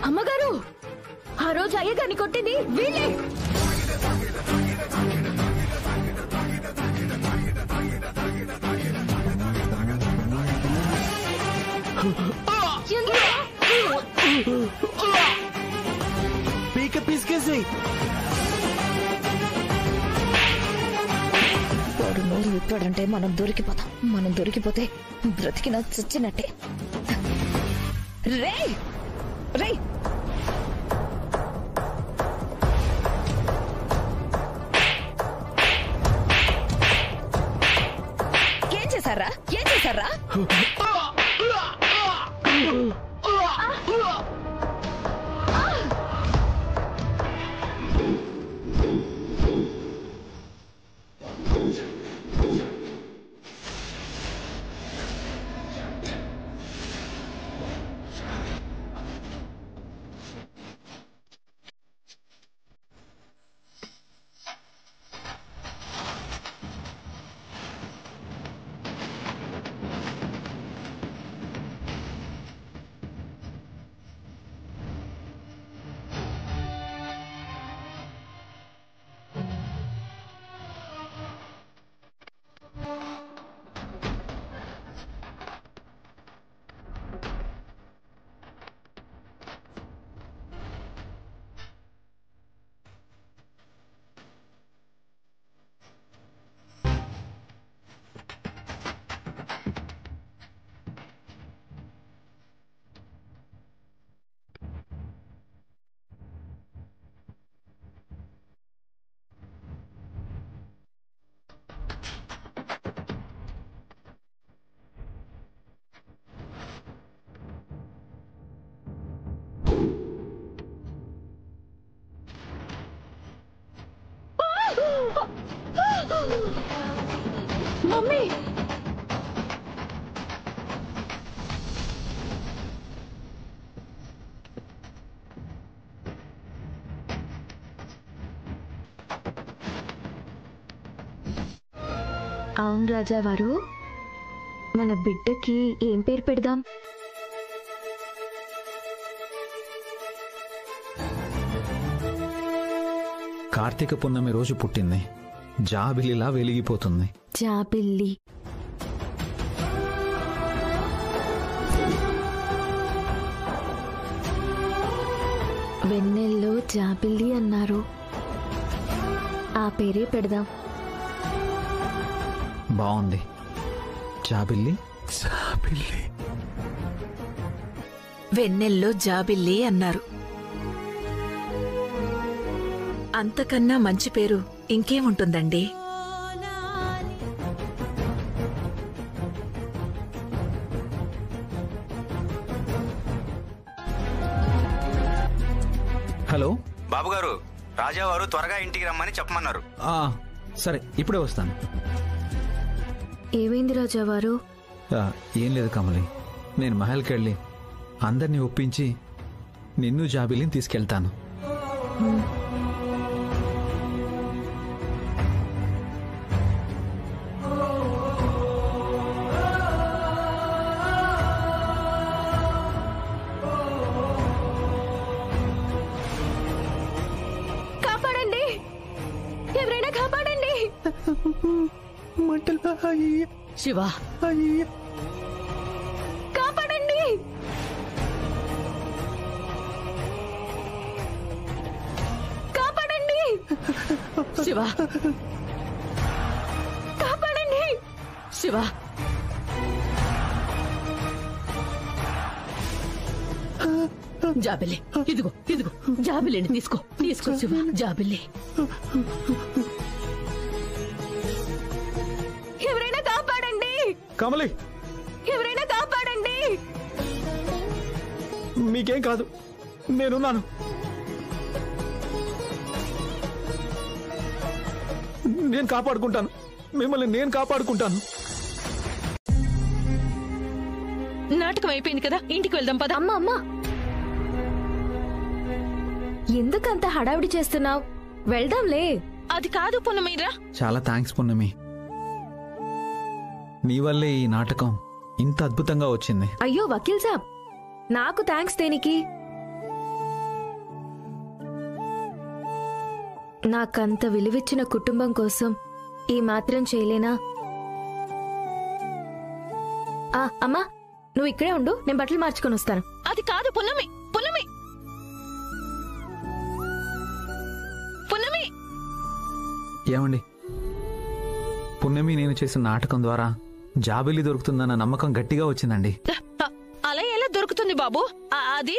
అమ్మగారు, ఆ రోజు అయ్యగారిని కొట్టింది వీళ్ళే. పీక పీసుకేసి వాడు నోరు విప్పాడంటే మనం దొరికిపోతాం. మనం దొరికిపోతే బ్రతికినా చచ్చినట్టే. రే రే, ఏం చేశారా? ఏం చేశారా? మమ్మీ, అవును రాజావారు, మన బిడ్డకి ఏం పేరు పెడదాం? కార్తీక పున్నమి రోజు పుట్టింది. జాబిలిలా వెలిగిపోతుంది. జాబిల్లి. వెన్నెల్లో జాబిల్లి అన్నారు. ఆ పేరే పెడదాం. బాగుంది. జాబిల్లి. జాబిల్లి. వెన్నెల్లో జాబిల్లి అన్నారు. అంతకన్నా మంచి పేరు ఇంకేముంటుందండి? హలో బాబుగారు, రాజావారు త్వరగా ఇంటికి రమ్మని చెప్పమన్నారు. సరే, ఇప్పుడే వస్తాను. ఏమైంది రాజావారు? ఏం లేదు కమలి, నేను మహల్కి వెళ్ళి అందరినీ ఒప్పించి నిన్ను జాబిలిని తీసుకెళ్తాను. కాపాడండి, ఎవరైనా కాపాడండి. శివ, కాపాడండి. కాపాడండి. శివ, కాపాడండి. శివ. జాబిల్లి, ఇదిగో ఇదిగో జాబిల్లిని తీసుకో తీసుకో శివ. జాబిల్లి, ఎవరైనా కాపాడండి. కమలి, ఎవరైనా కాపాడండి. మీకేం కాదు, నేనున్నాను. నేను కాపాడుకుంటాను మిమ్మల్ని, నేను కాపాడుకుంటాను. నాటకం అయిపోయింది కదా, ఇంటికి వెళ్దాం పద. అమ్మా అమ్మా, ఎందుకంత హడావిడి చేస్తున్నావు? వెళ్దాంలే. అది కాదు పున్నమీరా. చాలా థ్యాంక్స్ పున్నమి, నీ వల్లే ఈ నాటకం ఇంత అద్భుతంగా వచ్చింది. అయ్యో వకీల్ సాబ్, నాకు థ్యాంక్స్ దేనికి? నాకంత విలువిచ్చిన కుటుంబం కోసం ఈ మాత్రం చేయలేనా? అమ్మా, నువ్వు ఇక్కడే ఉండు, నేను బట్టలు మార్చుకొని వస్తాను. అది కాదు పున్నమి, పున్నమి, పున్నమి. ఏమండి, పున్నమి నేను చేసిన నాటకం ద్వారా జాబిలి దొరుకుతుందన్న నమ్మకం గట్టిగా వచ్చిందండి. అలా ఎలా దొరుకుతుంది బాబు? అది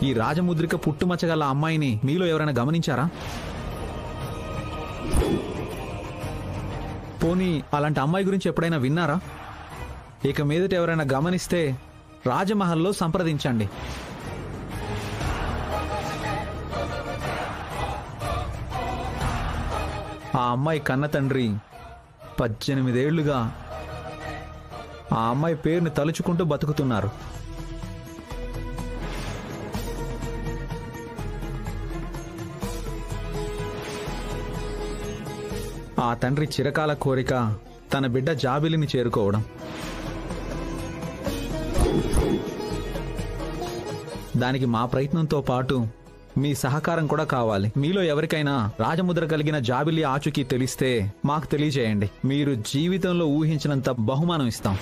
ఈ రాజముద్రిక పుట్టుమచ్చగల అమ్మాయిని మీలో ఎవరైనా గమనించారా? పోనీ అలాంటి అమ్మాయి గురించి ఎప్పుడైనా విన్నారా? ఇక మీదట ఎవరైనా గమనిస్తే రాజమహల్లో సంప్రదించండి. ఆ అమ్మాయి కన్న తండ్రి 18 ఏళ్లుగా ఆ అమ్మాయి పేరుని తలుచుకుంటూ బతుకుతున్నారు. ఆ తండ్రి చిరకాల కోరిక తన బిడ్డ జాబిలిని చేరుకోవడం. దానికి మా ప్రయత్నంతో పాటు మీ సహకారం కూడా కావాలి. మీలో ఎవరికైనా రాజముద్ర కలిగిన జాబిలి ఆచూకీ తెలిస్తే మాకు తెలియజేయండి. మీరు జీవితంలో ఊహించినంత బహుమానం ఇస్తాం.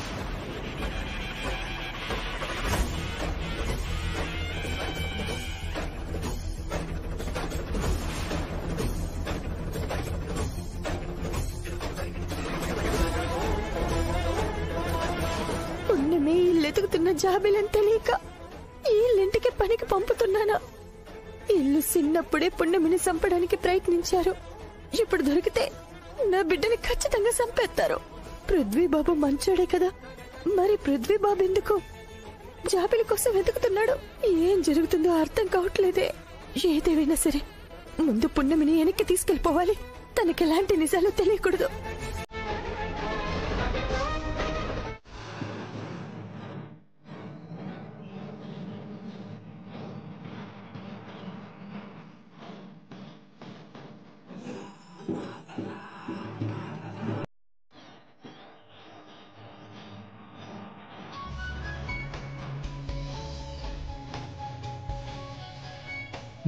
పుణ్యమే ఇల్లెతుకుతున్న జాబిలని తెలియక ఈ ఇల్లింటికి పనికి పంపుతున్నానా? ఇల్లు చిన్నప్పుడే పుణ్యమిని చంపడానికి ప్రయత్నించారు. ఇప్పుడు దొరికితే నా బిడ్డని ఖచ్చితంగా చంపేస్తారు. పృథ్వీబాబు మంచోడే కదా, మరి పృథ్వీబాబు ఎందుకు జాబిలి కోసం వెతుకుతున్నాడు? ఏం జరుగుతుందో అర్థం కావట్లేదే. ఏదేమైనా సరే ముందు పుణ్యమిని వెనక్కి తీసుకెళ్లిపోవాలి. తనకి ఎలాంటి నిజాలు తెలియకూడదు.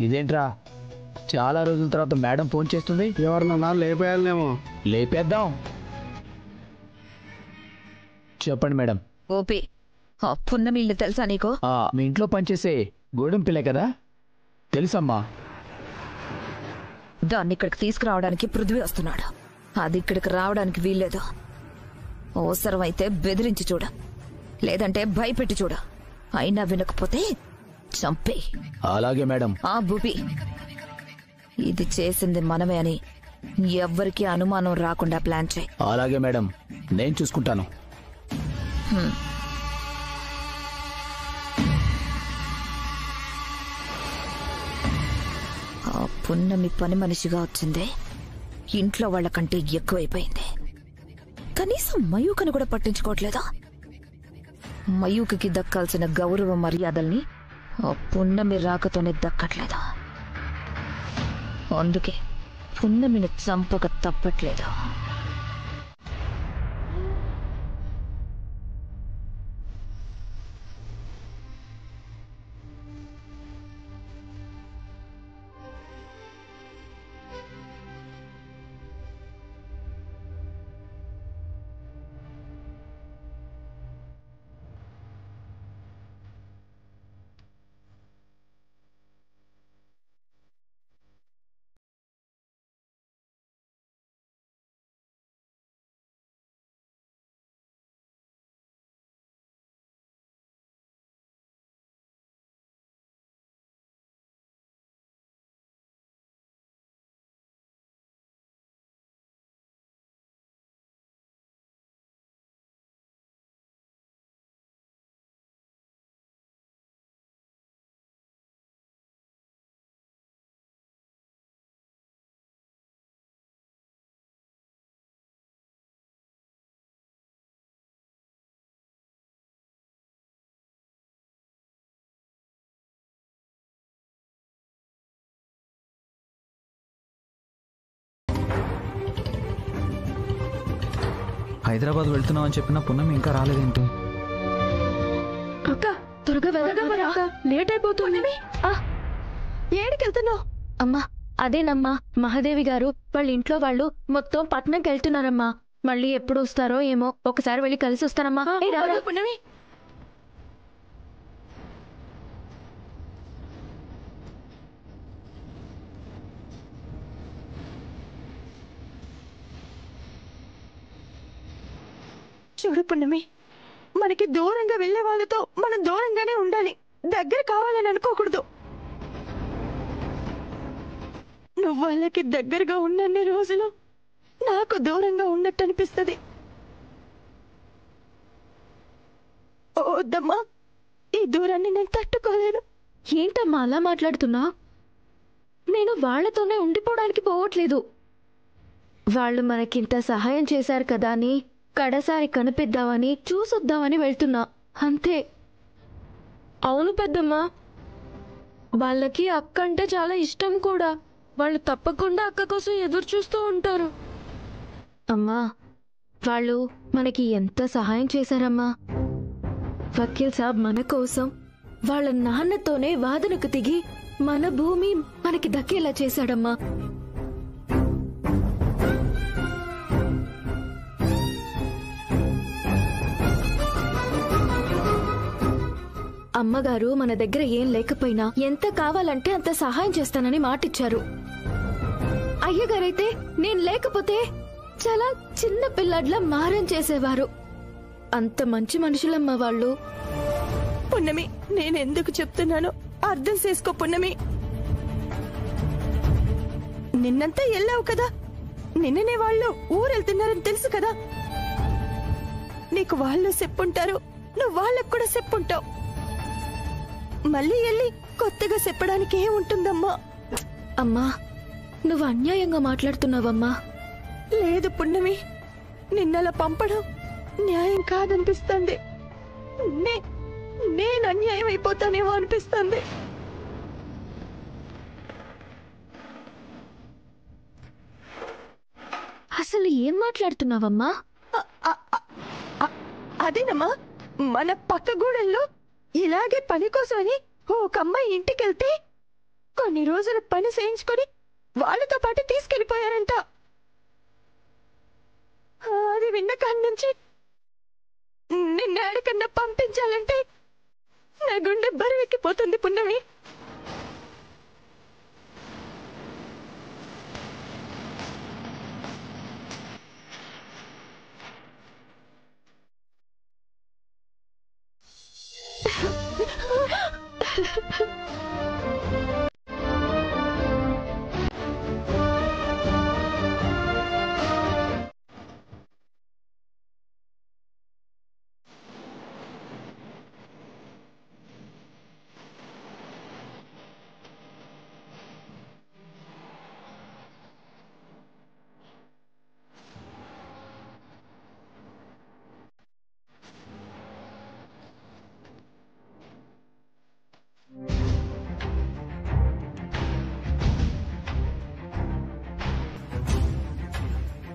ఇదేంట్రా, చాలా రోజుల తర్వాత మేడం ఫోన్ చేస్తుంది. ఎవరినన్నా లేపేయాలనేమో. లేపేద్దాం. చెప్పండి మేడం. గోపి, పున్నమి ఇల్లు తెలుసా నీకు? మీ ఇంట్లో పనిచేసే గోడం పిల్ల కదా, తెలుసమ్మా. దాన్ని ఇక్కడికి తీసుకురావడానికి పృథ్వీ వస్తున్నాడు. అది ఇక్కడికి రావడానికి వీల్లేదు. అవసరమైతే బెదిరించి చూడ, లేదంటే భయపెట్టి చూడ. అయినా వినకపోతే చంపే. అలాగే మేడం. ఆ భూపి, ఇది చేసింది మనమే అని ఎవ్వరికీ అనుమానం రాకుండా ప్లాన్ చేయి. అలాగే మేడం, నేను చూసుకుంటాను. ఆ పున్నమి పని మనిషిగా వచ్చిందే ఇంట్లో వాళ్ళకంటే ఎక్కువైపోయింది. కనీసం మయూకను కూడా పట్టించుకోవట్లేదా? మయూకి దక్కాల్సిన గౌరవ మర్యాదల్ని ఆ పున్నమి రాకతోనే దక్కట్లేదా? అందుకే పున్నమిని చంపక తప్పట్లేదు. హైదరాబాద్ వెళ్తున్నావు అని చెప్పిన పున్నమి ఇంకా రాలేదేంటి? అక్క త్వరగా వెళ్దాం, లేట్ అయిపోతుంది. ఏడికెళ్తున్నావు? అమ్మా అదేనమ్మా, మహాదేవి గారు వాళ్ళ ఇంట్లో వాళ్ళు మొత్తం పట్నంకి వెళ్తున్నారమ్మా. మళ్ళీ ఎప్పుడు వస్తారో ఏమో, ఒకసారి వెళ్ళి కలిసి వస్తానమ్మా. పున్నమి, చూడు పున్నమి, మనకి దూరంగా వెళ్లే వాళ్ళతో మనం దూరంగానే ఉండాలి, దగ్గర కావాలని అనుకోకూడదు. నువ్వు వాళ్ళకి దగ్గరగా ఉన్నన్ని రోజులు నాకు దూరంగా ఉన్నట్టు అనిపిస్తుంది. వద్దమ్మా, ఈ దూరాన్ని నేను తట్టుకోలేను. ఏంటమ్మా అలా మాట్లాడుతున్నా? నేను వాళ్లతోనే ఉండిపోవడానికి పోవట్లేదు. వాళ్ళు మనకింత సహాయం చేశారు కదా అని కడసారి కనిపిద్దామని చూసొద్దామని వెళ్తున్నా, అంతే. అవును పెద్దమ్మా, వాళ్ళకి అక్క అంటే చాలా ఇష్టం కూడా. వాళ్ళు తప్పకుండా అక్క కోసం ఎదురు చూస్తూ ఉంటారు. అమ్మా, వాళ్ళు మనకి ఎంత సహాయం చేశారమ్మా. వకీల్ సాబ్ మన కోసం వాళ్ళ నాన్నతోనే వాదనకు దిగి మన భూమి మనకి దక్కేలా చేశాడమ్మా. అమ్మగారు మన దగ్గర ఏం లేకపోయినా ఎంత కావాలంటే అంత సహాయం చేస్తానని మాటిచ్చారు. అయ్యగారైతే నేను లేకపోతే చాలా చిన్న పిల్లడ్లా మారం చేసేవారు. అంత మంచి మనుషులమ్మ వాళ్ళు. పున్నమి, నేనెందుకు చెప్తున్నానో అర్థం చేసుకో పున్నమి. నిన్నంతా వెళ్ళావు కదా, నిన్ననే వాళ్ళు ఊరెళ్తున్నారని తెలుసు కదా. నీకు వాళ్ళు చెప్పుంటారు, నువ్వు వాళ్ళకు కూడా చెప్పుంటావు. మళ్ళీ వెళ్ళి కొత్తగా చెప్పడానికి ఏముంటుందమ్మా? అమ్మా, నువ్వు అన్యాయంగా మాట్లాడుతున్నావమ్మా. లేదు పున్నమి, నిన్నలా పంపడం న్యాయం కాదనిపిస్తుంది. నేను అన్యాయం అయిపోతానేమో అనిపిస్తుంది. అసలు ఏం మాట్లాడుతున్నావమ్మా? అదేనమ్మా, మన పక్క గూడెల్లో ఇలాగే పని కోసమని ఒక అమ్మాయి ఇంటికెళ్తే కొన్ని రోజులు పని చేయించుకొని వాళ్ళతో పాటు తీసుకెళ్లిపోయారంట. అది విన్న కాడి నుంచి నిన్నేడికన్నా పంపించాలంటే నా గుండె బరువెక్కిపోతుంది పున్నమి.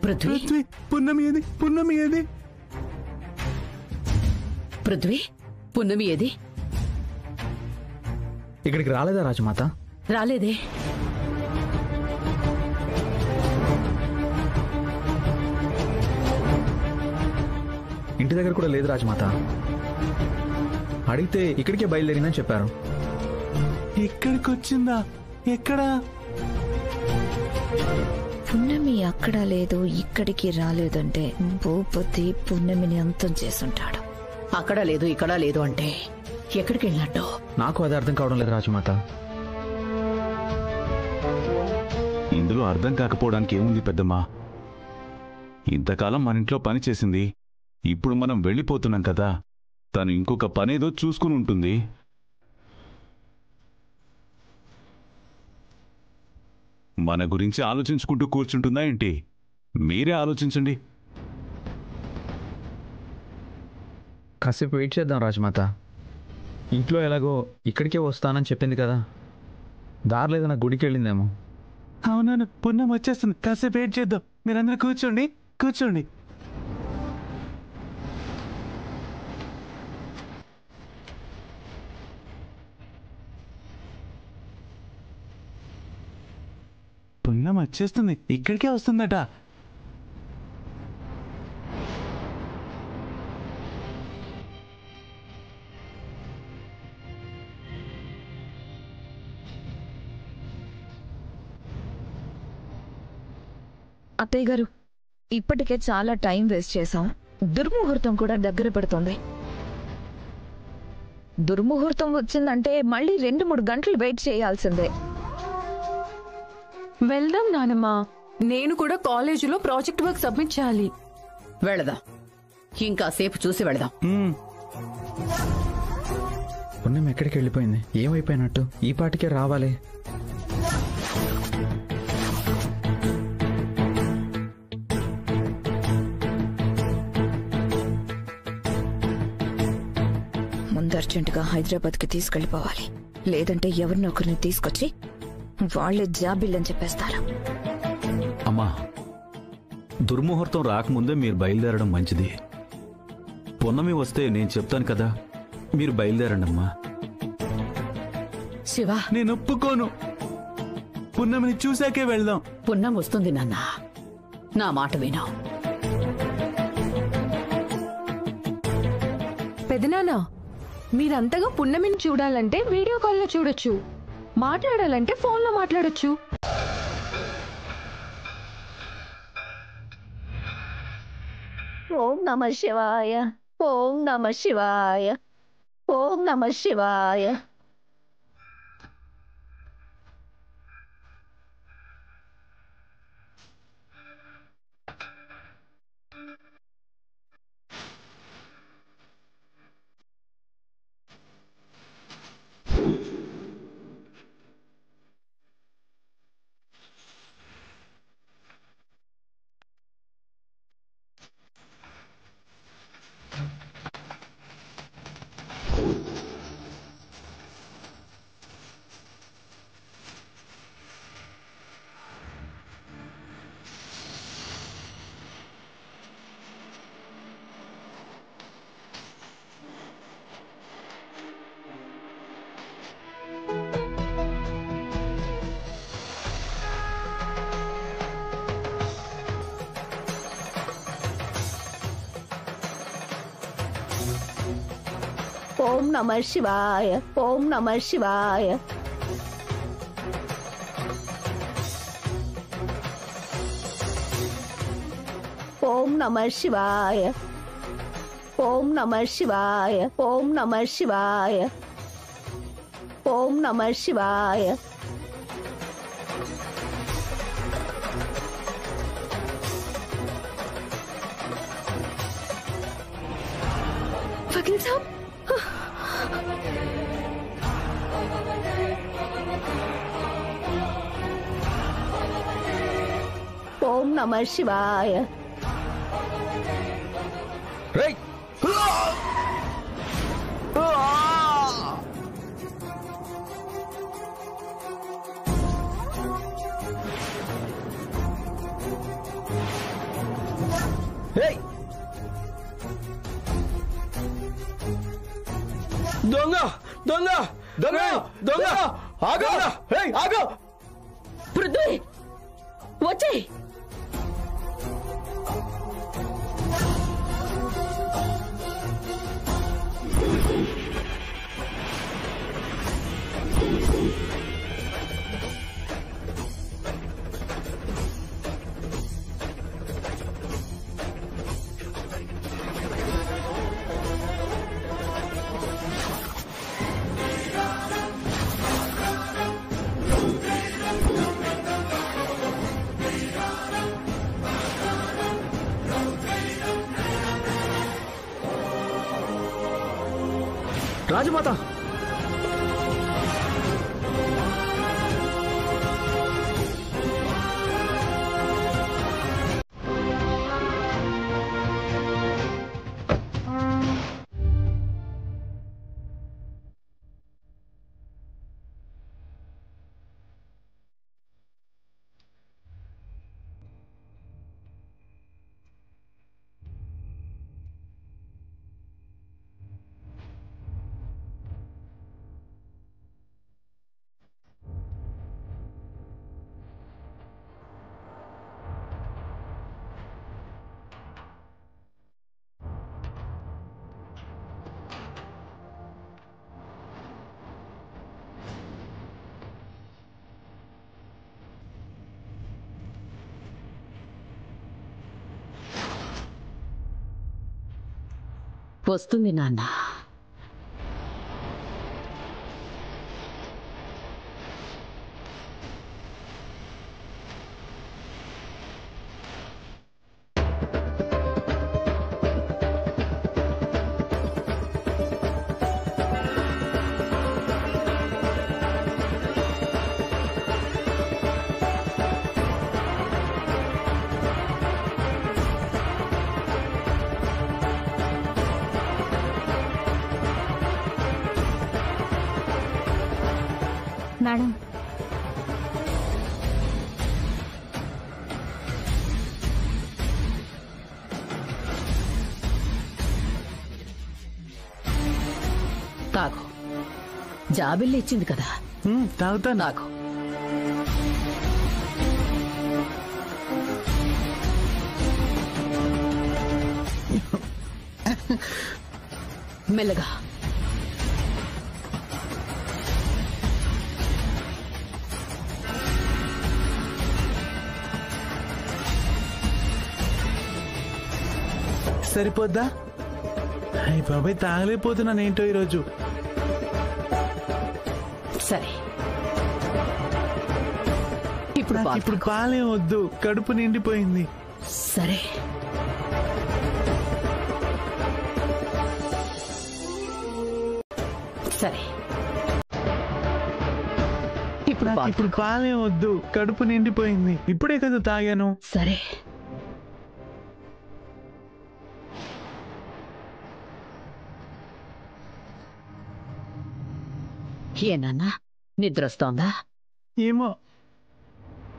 పృథ్వీ, పున్నమి ఏది? పున్నమి ఏది? పృథ్వీ, పున్నమి ఏది? ఇక్కడికి రాలేదా రాజమాత? రాలేదే. ఇంటి దగ్గర కూడా లేదు రాజమాత. అడిగితే ఇక్కడికే బయలుదేరిందని చెప్పారు. ఇక్కడికి వచ్చిందా? ఎక్కడా? పున్నమి అక్కడ లేదు, ఇక్కడికి రాలేదంటే భూపతి పున్నమిని అంతం చేసుంటాడు. అక్కడ లేదు, ఇక్కడ లేదు అంటే ఎక్కడికి వెళ్ళినట్టు? నాకు అది అర్థం కావడం లేదు రాజమాత. ఇందులో అర్థం కాకపోవడానికి ఏముంది పెద్దమ్మా? ఇంతకాలం మన ఇంట్లో పని చేసింది, ఇప్పుడు మనం వెళ్ళిపోతున్నాం కదా, తను ఇంకొక పనేదో చూసుకుని ఉంటుంది. మన గురించి ఆలోచించుకుంటూ కూర్చుంటుందా ఏంటి? మీరే ఆలోచించండి. కాసేపు వెయిట్ చేద్దాం రాజమాత. ఇంట్లో ఎలాగో ఇక్కడికే వస్తానని చెప్పింది కదా, దారిలో ఏదైనా గుడికి వెళ్ళిందేమో. అవునాను, పుణ్యం వచ్చేస్తుంది. కాసేపు వెయిట్ చేద్దాం. మీరందరూ కూర్చోండి, కూర్చోండి. పుణ్యం వచ్చేస్తుంది, ఇక్కడికే వస్తుందట. అత్తయ్య గారు, ఇప్పటికే చాలా టైం వేస్ట్ చేశాం. దుర్ముహూర్తం కూడా దగ్గర పడుతుంది. దుర్ముహూర్తం వచ్చిందంటే మళ్ళీ 2-3 గంటలు వెయిట్ చేయాల్సిందే. వెళ్దాం నానమ్మా, నేను కూడా కాలేజీలో ప్రాజెక్ట్ వర్క్ సబ్మిట్ చేయాలి. వెళదాం, ఇంకా సేపు చూసి వెళదాం. పుణ్యం ఎక్కడికి వెళ్ళిపోయింది? ఏమైపోయినట్టు? ఈ పాటికే రావాలి. ముందు అర్జెంటుగా హైదరాబాద్కి తీసుకెళ్లిపోవాలి, లేదంటే ఎవరినొకరిని తీసుకొచ్చి వాళ్లే జాబిల్లని చెప్పేస్తారు. అమ్మా, దుర్ముహూర్తం రాకముందే మీరు బయలుదేరడం మంచిది. పున్నమి వస్తే నేను చెప్తాను కదా, మీరు బయలుదేరండి అమ్మా. శివ, నేను ఒప్పుకోను. పున్నమిని చూశాకే వెళ్దాం. పున్నం వస్తుంది నాన్న, నా మాట విను. పెదనాన్న, మీరంతగా పున్నమిని చూడాలంటే వీడియో కాల్లో చూడొచ్చు, మాట్లాడాలంటే ఫోన్లో మాట్లాడొచ్చు. ఓం నమః శివాయ, ఓం నమః శివాయ, ఓం నమః శివాయ. ఓం నమః శివాయ, ఓం నమః శివాయ. ఓం నమః శివాయ, ఓం నమః శివాయ, ఓం నమః శివాయ, ఓం నమః శివాయ. వకీల్ సాబ్, ఓం నమః శివాయ. రేయ్! దొంగ దొంగ దొంగ దొంగ ఆగో ఆగో పృథ్వీ వచ్చేయ్. రాజమాత వస్తుంది నాన్న. మేడం తాగు. జాబిల్లి ఇచ్చింది కదా, తాగుతా. తాగు. మెల్లగా. సరిపోద్దా? అయ్య బాబాయ్, తాగలేకపోతున్నాను ఏంటో ఈరోజు. సరే, ఇప్పుడు ఇప్పుడు పాలే వద్దు, కడుపు నిండిపోయింది. సరే, సరే, ఇప్పుడు పాలే వద్దు, కడుపు నిండిపోయింది. ఇప్పుడే కదా తాగాను. సరే. ఏనన్నా, నిద్ర వస్తోందా? ఏమో,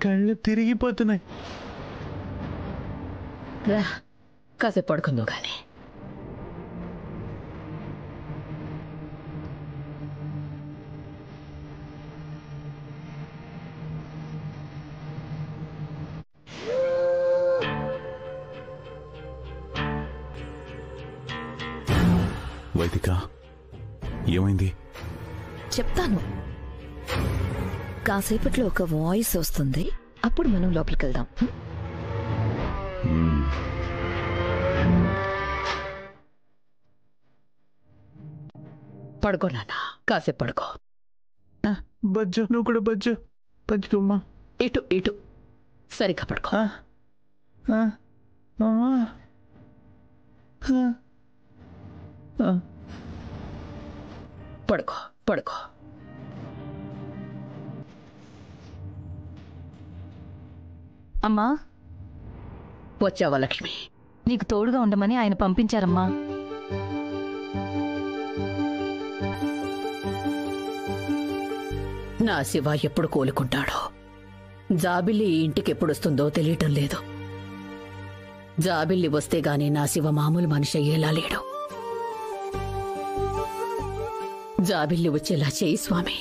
కళ్ళు తిరిగిపోతున్నాయి. రా, కాసేపు పడుకుందో గాని. వైదిక, ఏమైంది? చెప్తాను. కాసేపట్లో ఒక వాయిస్ వస్తుంది, అప్పుడు మనం లోపలికి వెళ్దాం. పడుకో నాన్న, కాసేపు పడుకో. బజ్జు, నువ్వు కూడా బజ్జు. బజ్జుమ్మా, ఇటు ఇటు సరిగ్గా పడుకో. పడుకో పడుకో. అమ్మా, వచ్చావా లక్ష్మి? నీకు తోడుగా ఉండమని ఆయన పంపించారమ్మా. నా శివ ఎప్పుడు కోలుకుంటాడో. జాబిల్లి ఈ ఇంటికి ఎప్పుడొస్తుందో తెలియటం లేదు. జాబిల్లి వస్తే గాని నా శివ మామూలు మనిషి అయ్యేలా లేడు. జాబిల్లి వచ్చేలా చేయి స్వామి.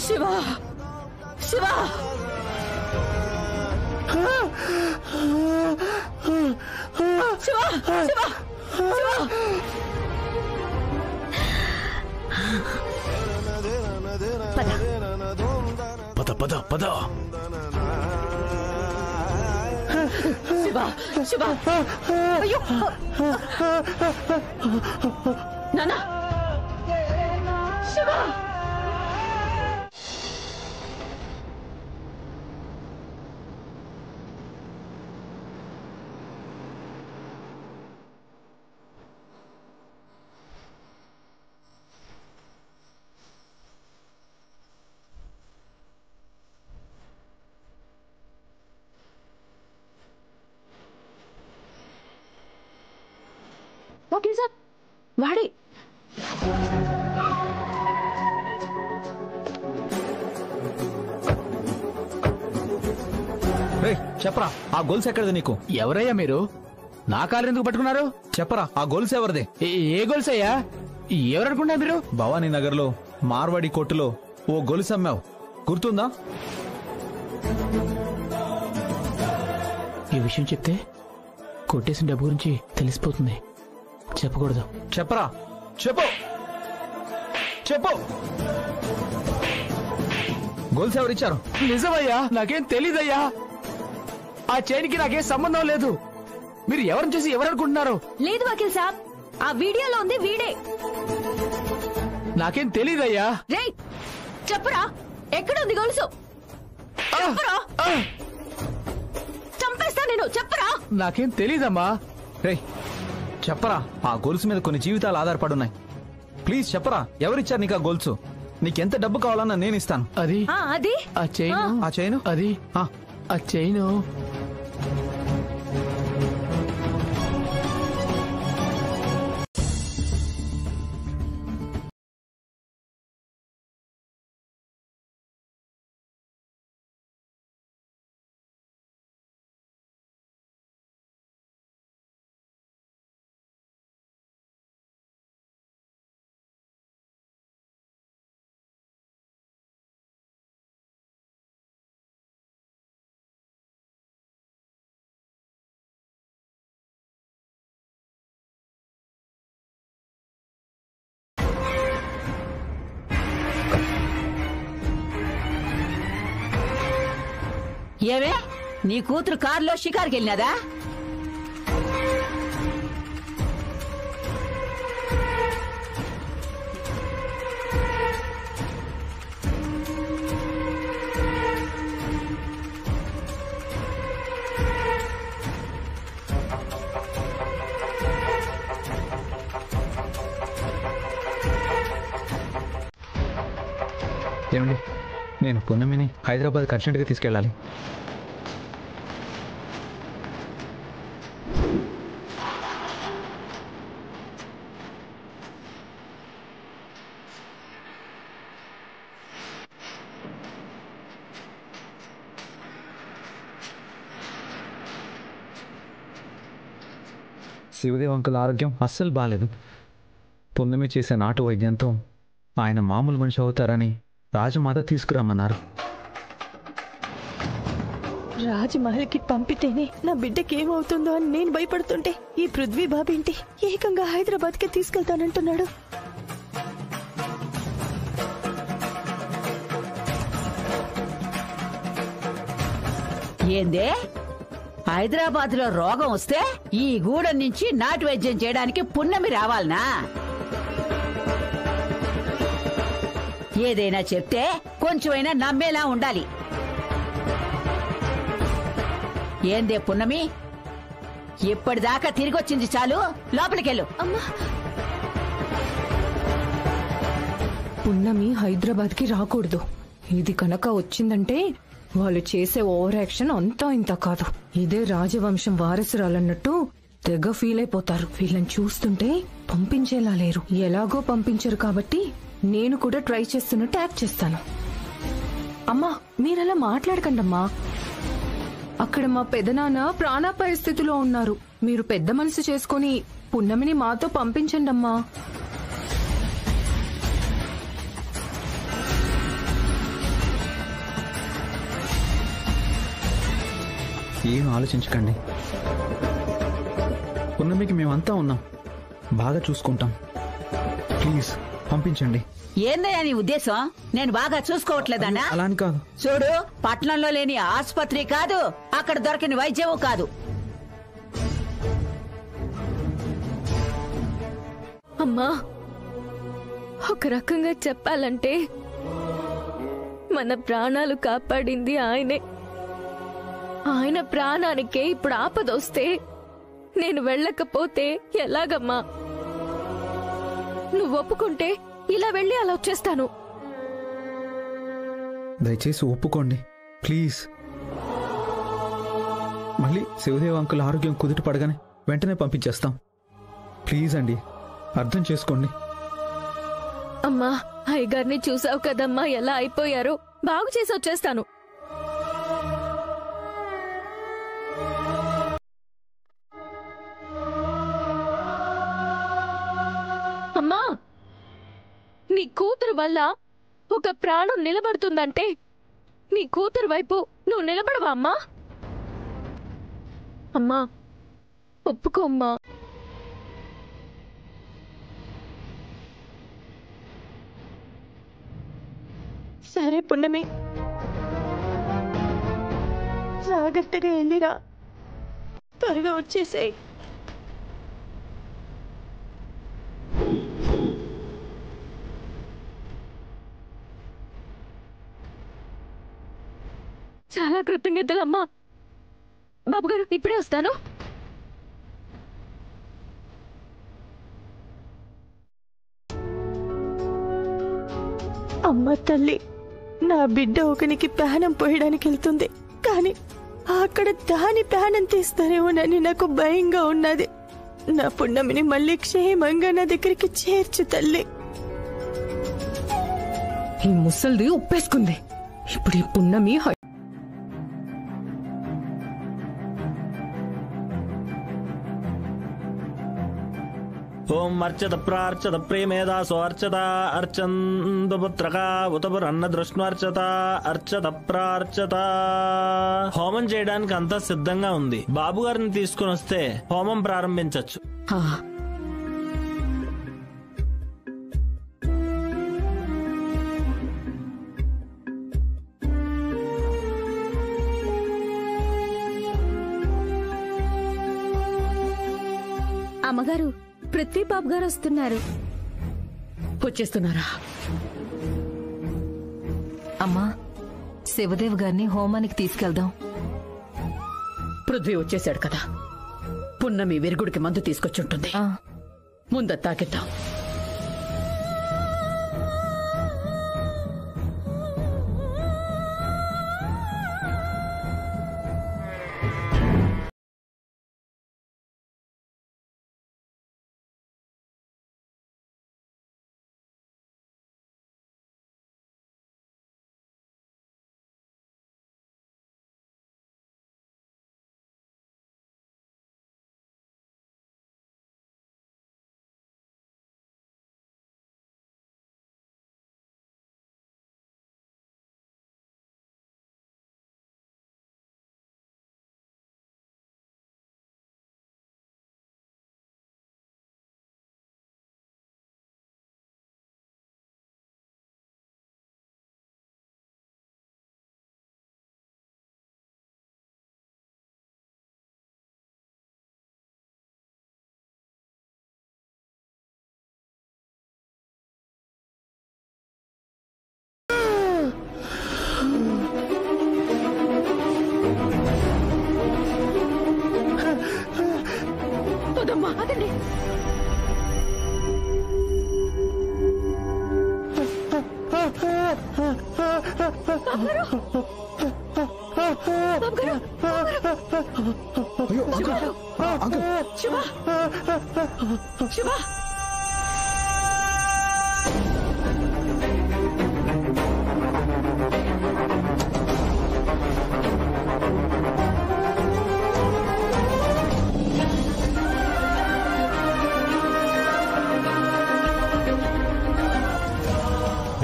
శివ శివ శివ శివ పద పద పద. శివ శివ అయ్యో నానా శివ. ఓకే సార్ వాడే చెప్పరా ఆ గొలుసు ఎక్కడిది నీకు? ఎవరయ్యా మీరు? నా కాలు ఎందుకు పట్టుకున్నారు? చెప్పరా ఆ గొలుసు ఎవరిది? ఏ గొలుసయ్యా? ఎవరనుకున్నా మీరు? భవానీ నగర్ లో మార్వాడి కొట్టులో ఓ గొలుసు అమ్మావు, గుర్తుందా? ఈ విషయం చెప్తే కొట్టేసిన డబ్బు గురించి తెలిసిపోతుంది. చెప్పకూడదు. చెప్పరా, చెప్పు చెప్పు. గొలుసు ఎవరిచ్చారు? నిజమయ్యా, నాకేం తెలీదయ్యా. ఆ చైన్కి నాకేం సంబంధం లేదు. మీరు ఎవరిని చూసి ఎవరనుకుంటున్నారు? లేదు వకీల్ సాబ్, ఆ వీడియోలో ఉంది వీడే. నాకేం తెలీదయ్యా. రేయ్ చెప్పురా, ఎక్కడుంది గొలుసు? చెప్పురా, చంపేస్తా నేను. చెప్పురా. నాకేం తెలీదమ్మా. రేయ్ చెప్పరా, ఆ గొలుసు మీద కొన్ని జీవితాలు ఆధారపడున్నాయి. ప్లీజ్ చెప్పరా, ఎవరిచ్చారు నీకు ఆ గొలుసు? నీకెంత డబ్బు కావాలన్నా నేను ఇస్తాను. అది అది ఆ చైన్. ఆ చైను అది ఆ చైను. ఏమే నీ కూతురు కారులో షికార్కి వెళ్ళినదా? ఏమండి, నేను పున్నమిని హైదరాబాద్ అర్జెంట్గా తీసుకెళ్ళాలి. శివదేవ్ అంకుల్ ఆరోగ్యం అస్సలు బాగాలేదు. పున్నమి చేసే నాటు వైద్యంతో ఆయన మామూలు మనిషి అవుతారని రాజమాత తీసుకురమ్మన్నారు. రాజమహల్ కి పంపితేనే నా బిడ్డకి ఏమవుతుందో అని నేను భయపడుతుంటే ఈ పృథ్వీ బాబేంటి ఏకంగా హైదరాబాద్ కి తీసుకెళ్తానంటున్నాడు. ఏందే హైదరాబాద్ లో రోగం వస్తే ఈ గూడెం నుంచి నాటు వైద్యం చేయడానికి పున్నమి రావాలనా? ఏదైనా చెప్తే కొంచెమైనా నమ్మేలా ఉండాలి. ఏందే పున్నమి, ఇప్పటిదాకా తిరిగొచ్చింది చాలు, లోపలికెళ్ళు. పున్నమి హైదరాబాద్ కి రాకూడదు. ఇది కనుక వచ్చిందంటే వాళ్ళు చేసే ఓవర్ యాక్షన్ అంతా ఇంత కాదు. ఇదే రాజవంశం వారసురాలన్నట్టు తెగ ఫీల్ అయిపోతారు. వీళ్ళని చూస్తుంటే పంపించేలా లేరు. ఎలాగో పంపించరు కాబట్టి నేను కూడా ట్రై చేస్తున్నట్టు యాక్ట్ చేస్తాను. అమ్మా, మీరలా మాట్లాడకండమ్మా. అక్కడ మా పెదనాన్న ప్రాణాపాయ స్థితిలో ఉన్నారు. మీరు పెద్ద మనసు చేసుకుని పున్నమిని మాతో పంపించండమ్మా. ఏం ఆలోచించకండి. పున్నమికి మేమంతా ఉన్నాం, బాగా చూసుకుంటాం. ప్లీజ్ పంపించండి. ఏందయ్యా నీ ఉద్దేశం? నేను బాగా చూసుకోవట్లేదన్నా? అలా అని కాదు. చూడు, పట్నంలో లేని ఆసుపత్రి కాదు, అక్కడ దొరకని వైద్యము కాదు. అమ్మా, ఒక రకంగా చెప్పాలంటే మన ప్రాణాలు కాపాడింది ఆయనే. ఆయన ప్రాణానికే ఇప్పుడు ఆపదొస్తే నేను వెళ్ళకపోతే ఎలాగమ్మా? నువ్వు ఒప్పుకుంటే ఇలా వెళ్ళి అలా వచ్చేస్తాను. దయచేసి ఒప్పుకోండి ప్లీజ్. మళ్ళీ శివదేవ్ అంకుల్ ఆరోగ్యం కుదుట పడగానే వెంటనే పంపించేస్తాం. ప్లీజ్ అండి, అర్థం చేసుకోండి. అమ్మా, అయ్యగారిని చూసావు కదమ్మా ఎలా అయిపోయారో. బాగు చేసి వచ్చేస్తాను. అమ్మా, నీ కూతురు వల్ల ఒక ప్రాణం నిలబడుతుందంటే నీ కూతురు వైపు నువ్వు నిలబడవా అమ్మా? అమ్మా, ఒప్పుకో అమ్మా. సరే పున్నమి, జాగ్రత్తగా వెళ్ళిరా. త్వరగా వచ్చేసేయ్. చాలా కృతజ్ఞతలమ్మా. బాబు గారు, ఇప్పుడే వస్తాను. అమ్మ తల్లి, నా బిడ్డ ఒకనికి ప్రాణం పోయడానికి వెళ్తుంది, కానీ అక్కడ దాని ప్రాణం తీస్తారేమోనని నాకు భయంగా ఉన్నది. నా పున్నమిని మళ్ళీ క్షేమంగా నా దగ్గరికి చేర్చు తల్లి. ఈ ముసల్ది ఉప్పేసుకుంది. ఇప్పుడు ఈ పున్నమి ఓం అర్చత ప్రార్చత ప్రేమేదాసో అర్చత అర్చందుపుత్రక ఉతపురన్న దృష్ణర్చత అర్చత ప్రార్చత. హోమం చేయడానికి అంతా సిద్ధంగా ఉంది. బాబు గారిని తీసుకుని వస్తే హోమం ప్రారంభించచ్చు. అమ్మగారు, పృథ్వీబాబు గారు వస్తున్నారు. వచ్చేస్తున్నారా? అమ్మా, శివదేవ్ గారిని హోమానికి తీసుకెళ్దాం. పృథ్వీ వచ్చేశాడు కదా, పున్నమి విరుగుడికి మందు తీసుకొచ్చుంటుంది. ముందు తాకిద్దాం.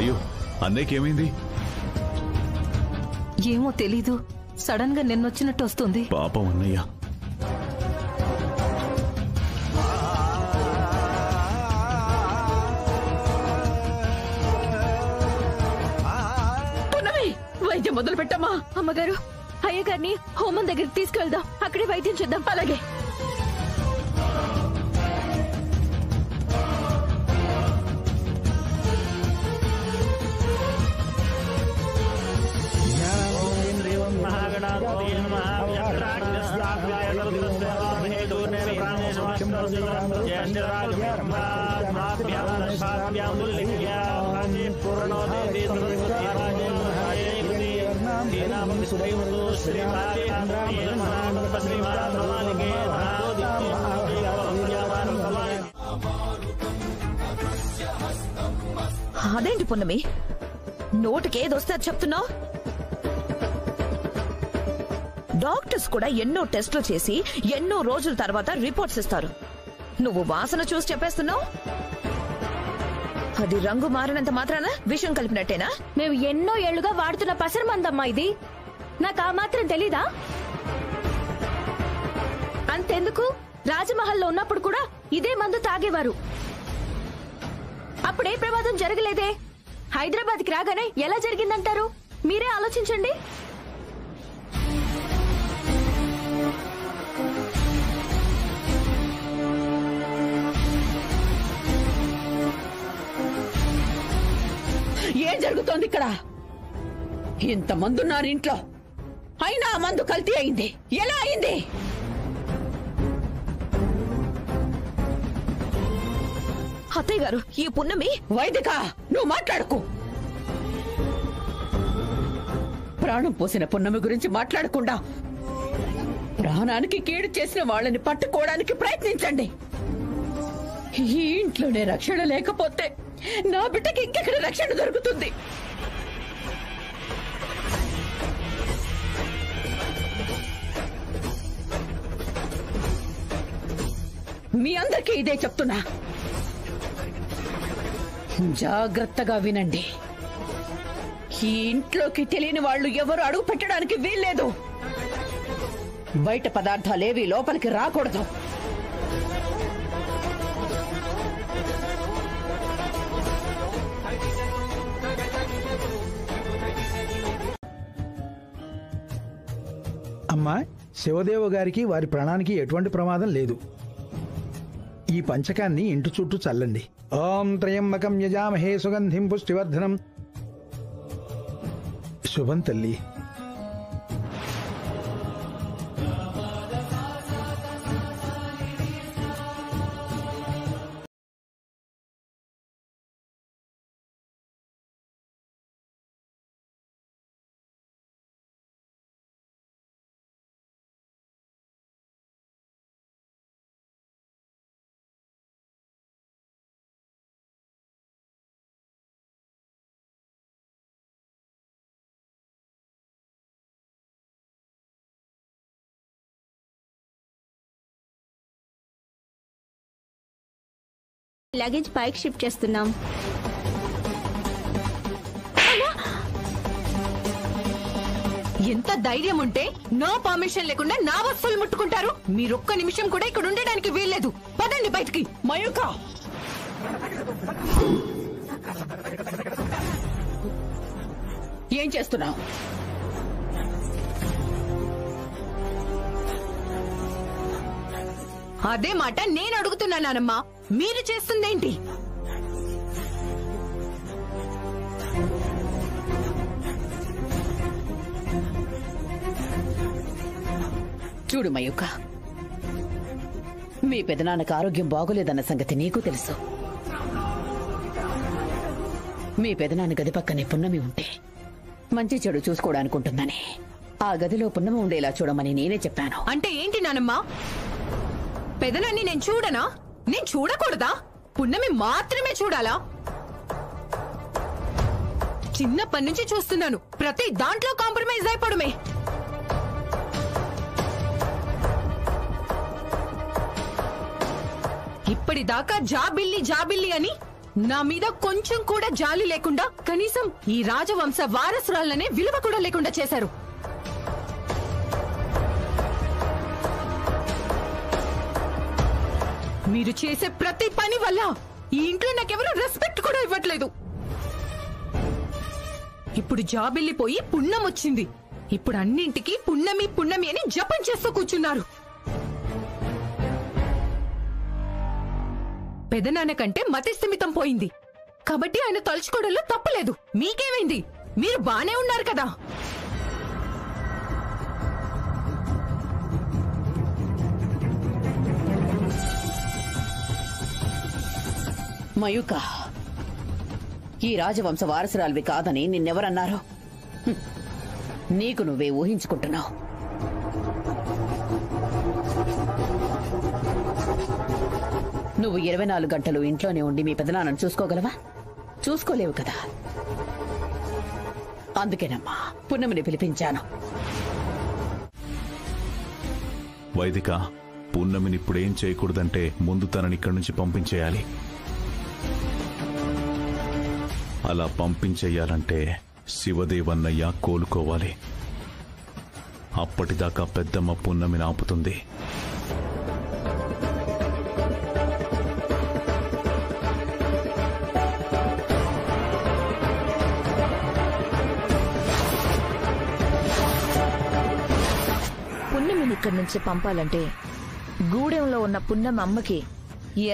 అయ్యో అన్నయ్యకి ఏమైంది? ఏమో తెలీదు, సడన్ గా నిన్నొచ్చినట్టు వస్తుంది. పాపం అన్నయ్య. వైద్యం మొదలు పెట్టమ్మా. అమ్మగారు, అయ్యగారిని హోమం దగ్గరికి తీసుకెళ్దాం, అక్కడే వైద్యం చేద్దాం. అలాగే. అదేంటి పున్నమి, నోటికేదొస్తే అది చెప్తున్నావు? డాక్టర్స్ కూడా ఎన్నో టెస్టులు చేసి ఎన్నో రోజుల తర్వాత రిపోర్ట్స్ ఇస్తారు. నువ్వు వాసన చూసి చెప్పేస్తున్నావు. అది రంగు మారినంత మాత్రాన విషం కలిపినట్టేనా? మేము ఎన్నో ఏళ్లుగా వాడుతున్న పసరమందమ్మా ఇది. నాకు ఆ మాత్రం తెలీదా? అంతెందుకు, రాజమహల్లో ఉన్నప్పుడు కూడా ఇదే మందు తాగేవారు. అప్పుడే ప్రమాదం జరగలేదే. హైదరాబాద్కి రాగానే ఎలా జరిగిందంటారు? మీరే ఆలోచించండి. ఏం జరుగుతోంది ఇక్కడ? ఇంతమందున్నారు ఇంట్లో, అయినా ఆ మందు కల్తీ అయింది. ఎలా అయింది? అత్తయ్య గారు, ఈ పున్నమి. వైదిక, నువ్వు మాట్లాడుకో. ప్రాణం పోసిన పున్నమి గురించి మాట్లాడకుండా ప్రాణానికి కీడు చేసిన వాళ్ళని పట్టుకోవడానికి ప్రయత్నించండి. ఈ ఇంట్లోనే రక్షణ లేకపోతే నా బిడ్డకి ఇంకెక్కడ రక్షణ దొరుకుతుంది? మీ అందరికీ ఇదే చెప్తున్నా, జాగ్రత్తగా వినండి. ఈ ఇంట్లోకి తెలియని వాళ్ళు ఎవరు అడుగు పెట్టడానికి వీల్లేదు. బయట పదార్థాలేవి లోపలికి రాకూడదు. అమ్మా, శివదేవ గారికి వారి ప్రాణానికి ఎటువంటి ప్రమాదం లేదు. ఈ పంచకాన్ని ఇంటి చుట్టూ చల్లండి. ఓం త్రయంబకం యజామహే సుగంధిం పుష్టివర్ధనం. శుభం తల్లి. లగేజ్ పైకి షిఫ్ట్ చేస్తున్నాం. ఎంత ధైర్యం ఉంటే నో పర్మిషన్ లేకుండా నా వస్తువులు ముట్టుకుంటారు? మీరొక్క నిమిషం కూడా ఇక్కడ ఉండడానికి వీల్లేదు. పదండి బయటికి. మయూక, ఏం చేస్తున్నావు? అదే మాట నేను అడుగుతున్నానమ్మా, మీరు చేస్తుందేంటి? చూడు మయూక, మీ పెదనాన్నకు ఆరోగ్యం బాగోలేదన్న సంగతి నీకు తెలుసు. మీ పెదనాన్న గది పక్కనే పున్నమి ఉంటే మంచి చెడు చూసుకోవడానుకుంటుందని ఆ గదిలో పున్నమి ఉండేలా చూడమని నేనే చెప్పాను. అంటే ఏంటి నానమ్మా? పెదనాన్ని నేను చూడనా? నేను చూడకూడదా? పున్నమి మాత్రమే చూడాలా? చిన్నప్పటి నుంచి చూస్తున్నాను, ప్రతి దాంట్లో కాంప్రమైజ్ అయిపోవడమే. ఇప్పటిదాకా జాబిల్లి అని నా మీద కొంచెం కూడా జాలి లేకుండా, కనీసం ఈ రాజవంశ వారసురాలనే విలువ కూడా లేకుండా చేశారు. మీరు చేసే ప్రతి పని వల్ల ఈ ఇంట్లో నాకెవరూ రెస్పెక్ట్ కూడా ఇవ్వట్లేదు. ఇప్పుడు జాబిల్లి పోయి పుణ్యం వచ్చింది. ఇప్పుడు అన్నింటికి పున్నమి అని జపం చేస్తూ కూర్చున్నారు. పెదనాన్న కంటే మతిస్థిమితం పోయింది కాబట్టి ఆయన తలుచుకోవడంలో తప్పులేదు. మీకేమైంది? మీరు బానే ఉన్నారు కదా. మయూక, ఈ రాజవంశ వారసురాలివి కాదని నిన్నెవరన్నారు? నీకు నువ్వే ఊహించుకుంటున్నావు. నువ్వు 24 గంటలు ఇంట్లోనే ఉండి మీ పెదనాన్నను చూసుకోగలవా? చూసుకోలేవు కదా. అందుకేనమ్మా పున్నమిని పిలిపించాను. వైదిక, పున్నమిని ఇప్పుడేం చేయకూడదంటే ముందు తనని ఇక్కడి నుంచి పంపించేయాలి. అలా పంపించేయాలంటే శివదేవన్నయ్య కోలుకోవాలి. అప్పటిదాకా పెద్దమ్మ పున్నమిని ఆపుతుంది. పున్నమిని ఇక్కడి నుంచి పంపాలంటే గూడెంలో ఉన్న పున్నమి అమ్మకి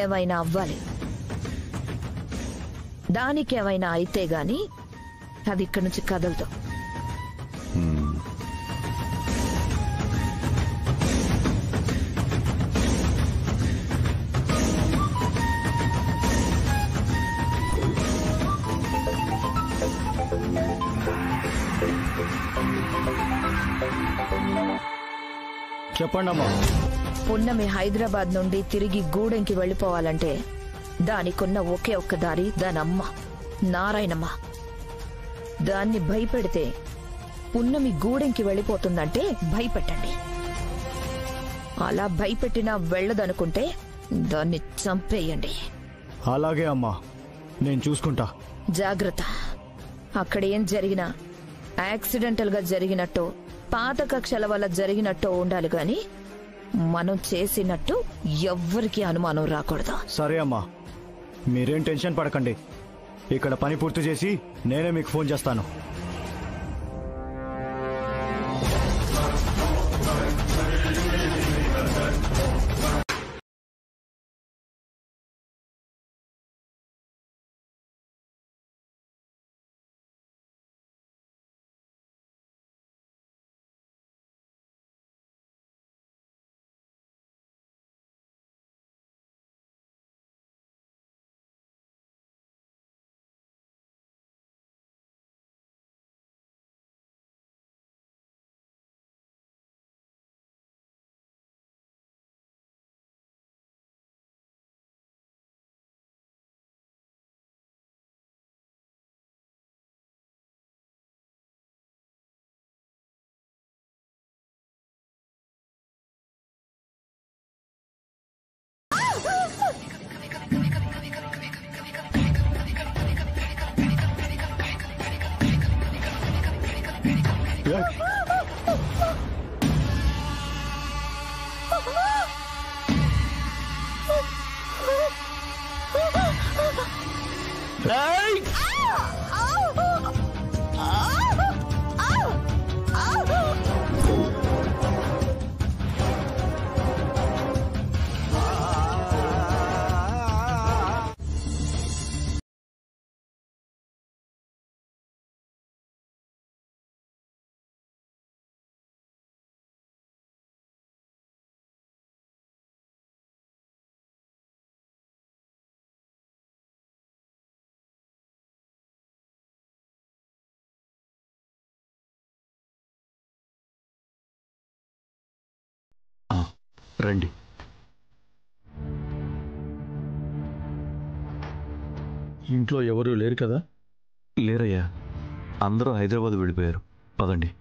ఏమైనా అవ్వాలి. దానికేమైనా అయితే గాని అది ఇక్కడి నుంచి కదలదు. చెప్పండమ్మా. పున్నమి హైదరాబాద్ నుండి తిరిగి గూడెంకి వెళ్లిపోవాలంటే దానికున్న ఒకే ఒక్క దారి దానమ్మ నారాయణమ్మ. దాన్ని భయపెడితే పున్నమి గూడెంకి వెళ్లిపోతుందంటే భయపెట్టండి. అలా భయపెట్టినా వెళ్లదనుకుంటే దాన్ని చంపేయండి. అలాగే అమ్మా, నేను చూసుకుంటా. జాగ్రత్త. అక్కడేం జరిగినా యాక్సిడెంటల్ గా జరిగినట్టు, పాత కక్షల వల్ల జరిగినట్టు ఉండాలి గాని మనం చేసినట్టు ఎవ్వరికీ అనుమానం రాకూడదు. సరే అమ్మా, మీరేం టెన్షన్ పడకండి. ఇక్కడ పని పూర్తి చేసి నేనే మీకు ఫోన్ చేస్తాను. రండి. ఇంట్లో ఎవరూ లేరు కదా? లేరయ్యా, అందరూ హైదరాబాద్ వెళ్ళిపోయారు. పదండి.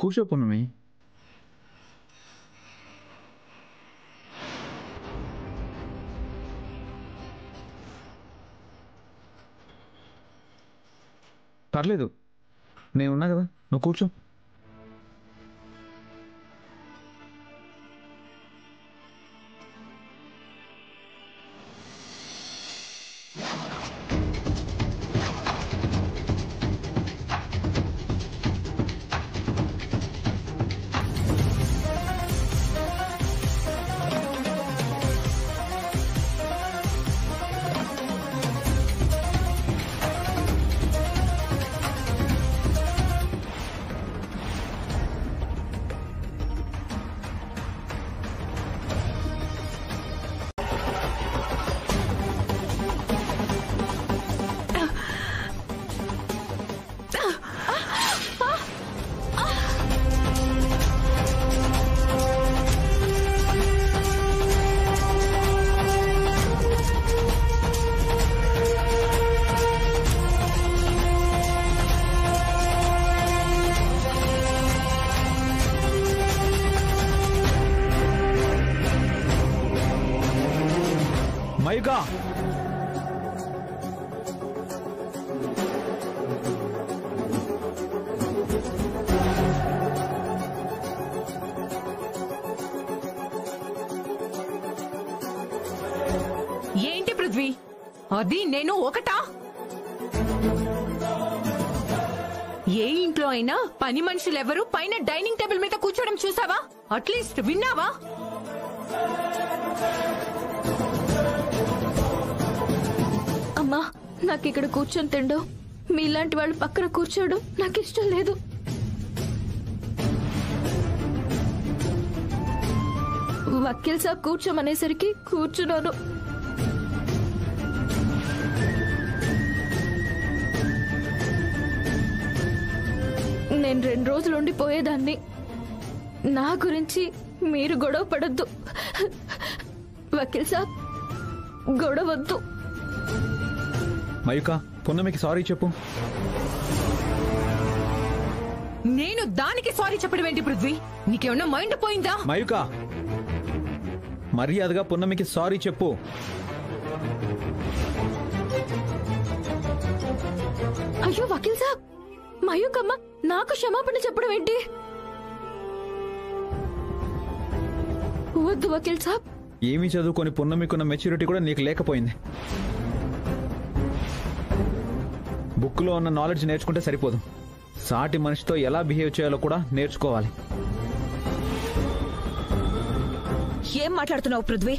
కూర్చో పున్నమి. పర్లేదు, నేనున్నా కదా, నువ్వు కూర్చో. మైకా, ఏంటి పృథ్వీ, అది నేను ఒకటా? ఏ ఇంట్లో అయినా పని మనుషులెవరూ పైన డైనింగ్ టేబుల్ మీద కూర్చోవడం చూసావా? అట్లీస్ట్ విన్నావా? అమ్మా, నాకిక్కడ కూర్చొని తిండు, మీలాంటి వాళ్ళు పక్కన కూర్చోవడం నాకు ఇష్టం లేదు. వకీల్ సాబ్ కూర్చోమనేసరికి కూర్చున్నాను. నేను 2 రోజులు ఉండిపోయేదాన్ని. నా గురించి మీరు గొడవ పడద్దు వకీల్ సాబ్, గొడవద్దు. మయూక, పున్నమికి సారీ చెప్పు. నేను దానికి సారీ చెప్పడం ఏంటి పృథ్వీ? నీకేమన్నా మైండ్ పోయిందా? మయూక, మర్యాదగా పున్నమికి సారీ చెప్పు. అయ్యో వకీల్ సాబ్, మయూకమ్మ నాకు క్షమాపణ చెప్పడం ఏంటి? వద్దు వకీల్ సాబ్. ఏమీ చదువుకొని పున్నమికున్న మెచ్యూరిటీ కూడా నీకు లేకపోయింది. బుక్లో ఉన్న నాలెడ్జ్ నేర్చుకుంటే సరిపోదు, సాటి మనిషితో ఎలా బిహేవ్ చేయాలో కూడా నేర్చుకోవాలి. ఏం మాట్లాడుతున్నావు పృథ్వీ?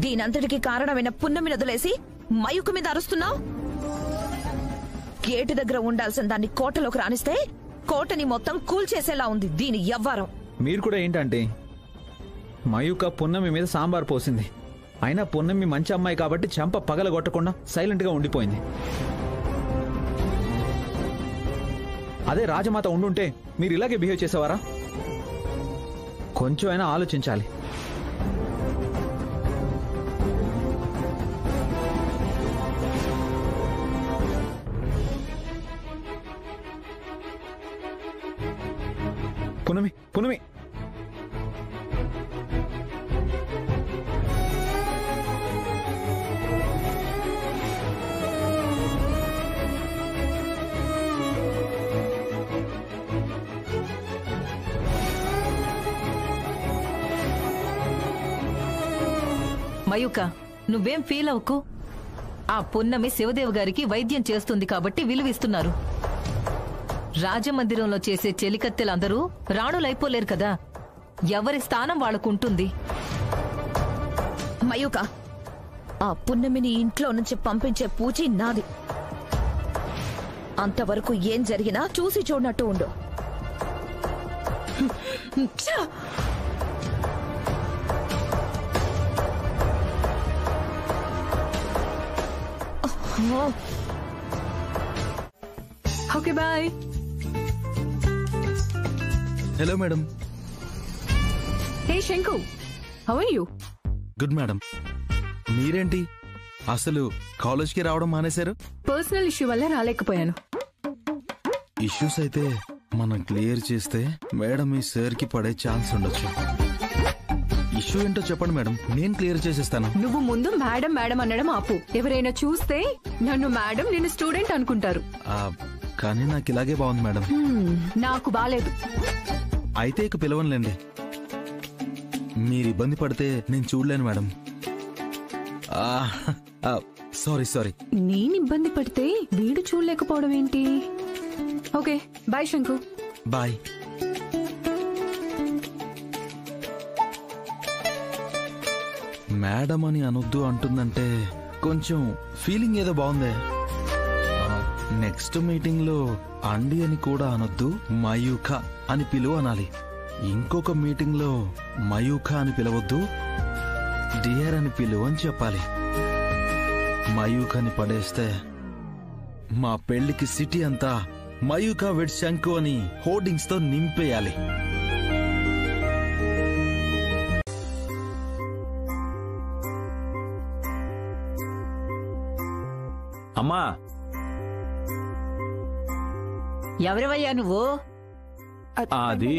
దీనంతటికి కారణమైన పున్నమిని వదిలేసి మయూక మీద అరుస్తున్నావు. గేటు దగ్గర ఉండాల్సిన దాన్ని కోటలోకి రానిస్తే కోటని మొత్తం కూల్చేసేలా ఉంది దీని యవ్వారం. మీరు కూడా ఏంటంటే, మయూక పున్నమి మీద సాంబార్ పోసింది. అయినా పున్నమి మంచి అమ్మాయి కాబట్టి చెంప పగలగొట్టకుండా సైలెంట్ గా ఉండిపోయింది. అదే రాజమాత ఉండుంటే మీరు ఇలాగే బిహేవ్ చేసేవారా? కొంచెం అయినా ఆలోచించాలి. పున్నమి, పున్నమి, మయూక, నువ్వేం ఫీల్ అవ్వకు. ఆ పున్నమి శివదేవ్ గారికి వైద్యం చేస్తుంది కాబట్టి విలువిస్తున్నారు. రాజమందిరంలో చేసే చెలికత్తెలందరూ రాణులైపోలేరు కదా, ఎవరి స్థానం వాళ్ళకుంటుంది. మయూక, ఆ పున్నమిని ఇంట్లో నుంచి పంపించే పూచి నాది. అంతవరకు ఏం జరిగినా చూసి చూడనట్టు ఉండు. Okay bye. Hello madam. Hey Shanku, how are you? Good madam. మీరేంటి అసలు కాలేజ్కి రావడం మానేశారు? పర్సనల్ ఇష్యూ వల్ల రాలేకపోయాను. ఇష్యూస్ అయితే మనం క్లియర్ చేస్తే మేడం ఈ సార్కి పడే ఛాన్స్ ఉండొచ్చు. ఇష్యూ ఏంటో చెప్పండి మేడం, నేను క్లియర్ చేసేస్తాను. నువ్వు ముందు మేడం మేడం అనడం ఆపు. ఎవరైనా చూస్తే నన్ను మేడం, నేను స్టూడెంట్ అనుకుంటారు. కానీ నాకు ఇలాగే బాగుంది మేడం. నాకు బాలేదు. అయితే ఇక పిలవనులేండి. మీరు ఇబ్బంది పడితే నేను చూడలేను మేడం. సారీ. నేను ఇబ్బంది పడితే వీడు చూడలేకపోవడం ఏంటి? ఓకే బాయ్ శంకు. బాయ్. మేడం అని అనొద్దు అంటుందంటే కొంచెం ఫీలింగ్ ఏదో బాగుందే. నెక్స్ట్ మీటింగ్ లో అండి అని కూడా అనొద్దు, మయూఖ అని పిలువ అనాలి. ఇంకొక మీటింగ్ లో మయూఖ అని పిలవద్దు, డియర్ అని పిలువ అని చెప్పాలి. మయూఖని పడేస్తే మా పెళ్లికి సిటీ అంతా మయూఖ విడ్ శంకు అని హోర్డింగ్స్ తో నింపేయాలి. అమ్మా, ఎవరివయ్యా నువ్వు? అది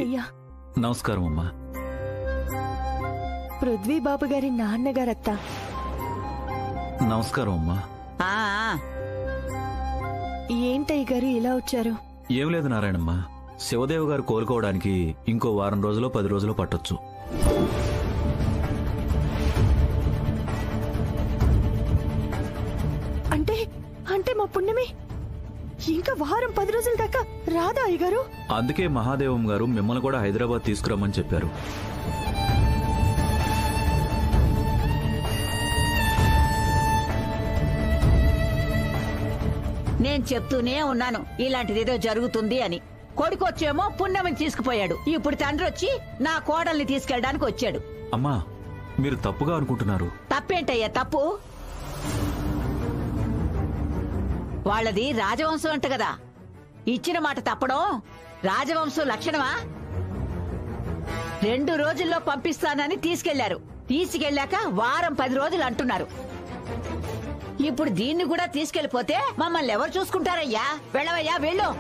నమస్కారం అమ్మా. పృథ్వీ బాబు గారి నాన్నగారత్తా. నమస్కారం అమ్మా. ఏంటయ్య గారు ఇలా వచ్చారు? ఏం లేదు నారాయణమ్మ, శివదేవ్ గారు కోలుకోవడానికి ఇంకో వారం రోజులో 10 రోజులు పట్టొచ్చు. అంటే మా పుణ్యమి ఇంకా వారం 10 రోజుల దాకా రాదా అయ్య గారు? అందుకే మహాదేవం గారు మిమ్మల్ని కూడా హైదరాబాద్ తీసుకురమ్మని చెప్పారు. నేను చెప్తూనే ఉన్నాను ఇలాంటిదేదో జరుగుతుంది అని. కొడుకొచ్చేమో పున్నమిని తీసుకుపోయాడు, ఇప్పుడు తండ్రి వచ్చి నా కోడల్ని తీసుకెళ్ళడానికి వచ్చాడు. అమ్మా, మీరు తప్పుగా అనుకుంటున్నారు. తప్పేంటయ్యా తప్పు? వాళ్ళది రాజవంశం అంట కదా, ఇచ్చిన మాట తప్పడం రాజవంశం లక్షణమా? 2 రోజుల్లో పంపిస్తానని తీసుకెళ్లారు. తీసుకెళ్లాక వారం 10 రోజులు అంటున్నారు. ఇప్పుడు దీన్ని కూడా తీసుకెళ్లిపోతే మమ్మల్ని ఎవరు చూసుకుంటారయ్యా? వెళ్ళవయ్యా, వెళ్ళు.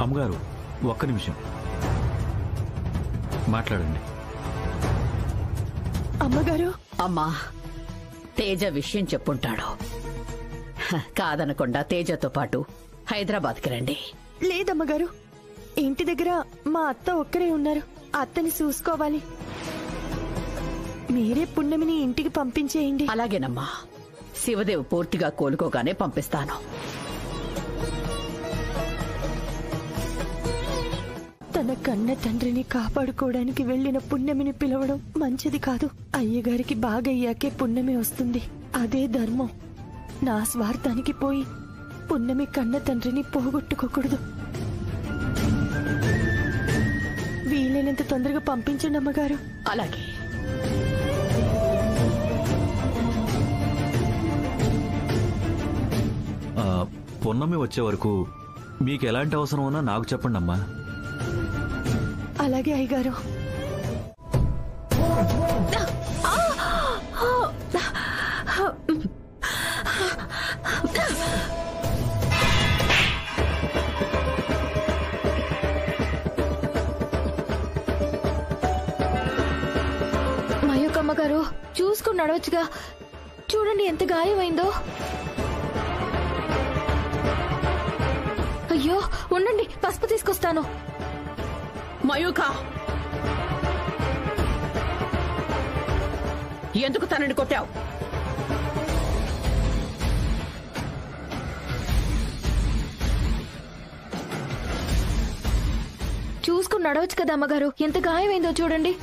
అమ్మగారు, ఒక్క నిమిషం మాట్లాడండి. అమ్మగారు. అమ్మా, తేజ విషయం చెప్పుంటాడు. కాదనకుండా తేజతో పాటు హైదరాబాద్కి రండి. లేదమ్మగారు, ఇంటి దగ్గర మా అత్త ఒక్కరే ఉన్నారు. అత్తని చూసుకోవాలి. మీరే పున్నమిని ఇంటికి పంపించేయండి. అలాగేనమ్మా, శివదేవ్ పూర్తిగా కోలుకోగానే పంపిస్తాను. తన కన్న తండ్రిని కాపాడుకోవడానికి వెళ్లిన పున్నమిని పిలవడం మంచిది కాదు. అయ్యగారికి బాగయ్యాకే పున్నమి వస్తుంది. అదే ధర్మం. నా స్వార్థానికి పోయి పున్నమి కన్న తండ్రిని పోగొట్టుకోకూడదు. వీలైనంత తొందరగా పంపించండి అమ్మగారు. అలాగే. పున్నమి వచ్చే వరకు మీకు ఎలాంటి అవసరం ఉన్నా నాకు చెప్పండి అమ్మా. అలాగే అయ్యగారు. మయూకమ్మ గారు, చూసుకుని నడవచ్చుగా. చూడండి ఎంత గాయమైందో. అయ్యో ఉండండి, పసుపు తీసుకొస్తాను. మయూక, ఎందుకు తనని కొట్టావు? చూసుకుని నడవచ్చు కదా అమ్మగారు. ఎంత గాయమైందో చూడండి.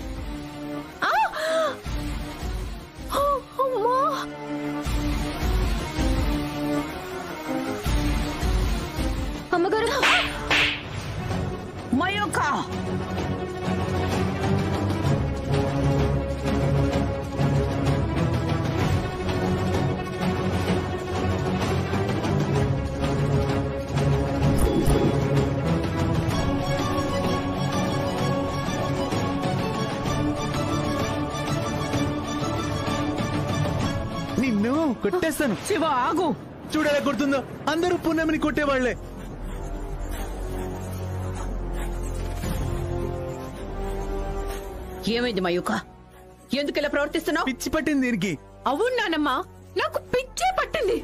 అమ్మగారు. మయూక, నిన్ను కొట్టేస్తాను. శివ ఆగు. చూడేలా కొడుతుందో. అందరూ పున్నమిని కొట్టేవాళ్లే. ఏమైంది మయూక? ఎందుకు ఇలా ప్రవర్తిస్తున్నావు? పిచ్చి పట్టింది దీనికి. అవునానమ్మా, నాకు పిచ్చే పట్టింది.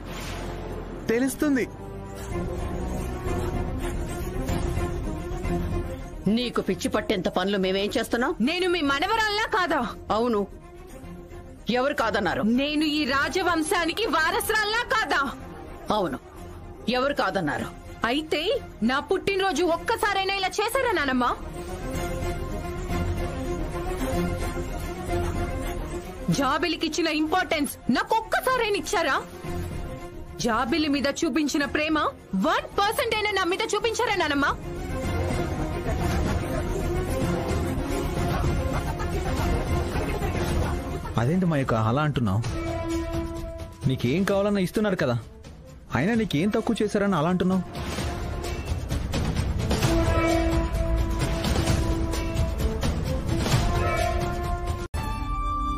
తెలుస్తుంది. నీకు పిచ్చి పట్టేంత పనులు మేమేం చేస్తున్నాం? నేను మీ మనవరాల్లా కాదా? అవును. ఎవరు కాదన్నారు? నేను ఈ రాజవంశానికి వారసురాల్లా కాదా? అవును. ఎవరు కాదన్నారు? అయితే నా పుట్టినరోజు ఒక్కసారైనా ఇలా చేశారా నానమ్మా? జాబిలికిచ్చిన ఇంపార్టెన్స్ నాకు ఒక్కసారైనా ఇచ్చారా? జాబిలి మీద చూపించిన ప్రేమ 1% అయినా నా మీద చూపించారా నానమ్మా? అదేంటి మయూక అలా అంటున్నావు? నీకేం కావాలన్నా ఇస్తున్నారు కదా, అయినా నీకేం తక్కువ చేశారని అలా అంటున్నావు?